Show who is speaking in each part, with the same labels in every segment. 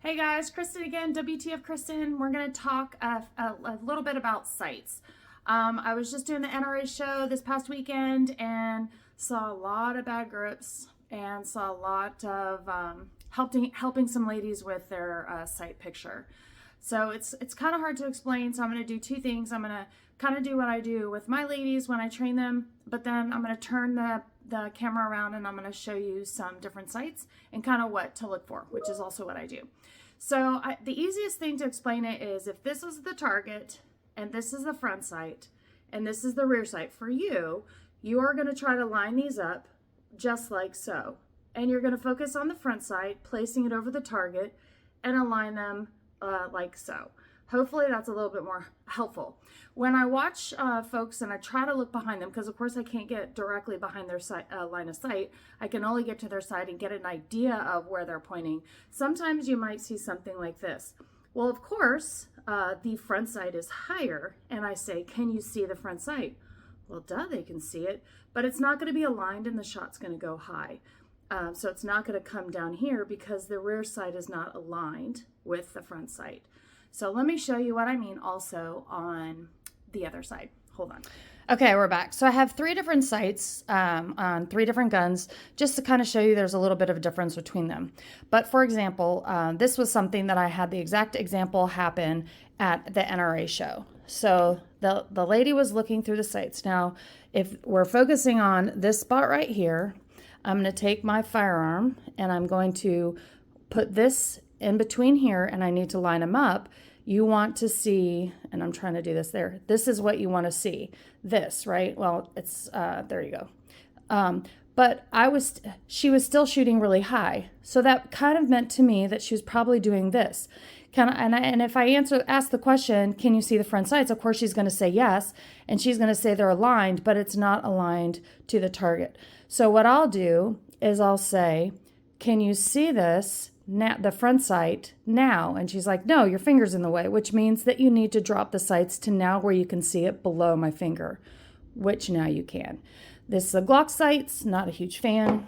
Speaker 1: Hey guys, Kristen again, WTF Kristen. We're going to talk a little bit about sights. I was just doing the NRA show this past weekend and saw a lot of bad grips and saw a lot of helping some ladies with their sight picture. So it's kind of hard to explain, so I'm going to do two things. I'm going to kind of do what I do with my ladies when I train them, but then I'm going to turn the camera around and I'm going to show you some different sights and kind of what to look for, which is also what I do. So the easiest thing to explain it is if this is the target and this is the front sight and this is the rear sight for you, you are going to try to line these up just like so. And you're going to focus on the front sight, placing it over the target and align them like so. Hopefully that's a little bit more helpful. When I watch folks and I try to look behind them, because of course I can't get directly behind their line of sight, I can only get to their side and get an idea of where they're pointing. Sometimes you might see something like this. Well, of course, the front sight is higher, and I say, can you see the front sight? Well, duh, they can see it, but it's not going to be aligned and the shot's going to go high. So it's not going to come down here because the rear sight is not aligned with the front sight. So let me show you what I mean also on the other side. Hold on. Okay, we're back. So I have three different sights on three different guns, just to kind of show you there's a little bit of a difference between them. But for example, this was something that I had the exact example happen at the NRA show. So the lady was looking through the sights. Now, if we're focusing on this spot right here, I'm going to take my firearm and I'm going to put this in between here, and I need to line them up. You want to see, and I'm trying to do this there. This is what you want to see. This, right? Well, it's, there you go. But she was still shooting really high. So that kind of meant to me that she was probably doing this. And if I ask the question, can you see the front sights? Of course, she's going to say yes. And she's going to say they're aligned, but it's not aligned to the target. So what I'll do is I'll say, can you see this? Now, the front sight now. And she's like, no, your finger's in the way, which means that you need to drop the sights to now where you can see it below my finger, which now you can. This is a Glock sights, not a huge fan.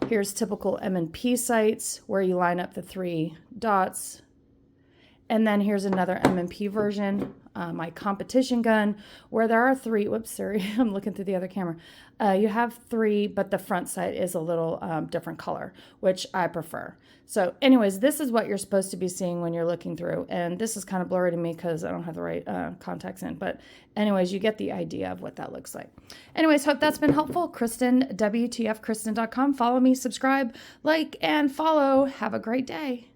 Speaker 1: Here's typical M&P sights where you line up the three dots. And then here's another M&P version, my competition gun, where there are three. Whoops, sorry, I'm looking through the other camera. You have three, but the front sight is a little different color, which I prefer. So anyways, this is what you're supposed to be seeing when you're looking through. And this is kind of blurry to me because I don't have the right contacts in. But anyways, you get the idea of what that looks like. Anyways, hope that's been helpful. Kristen, WTFKristen.com. Follow me, subscribe, like, and follow. Have a great day.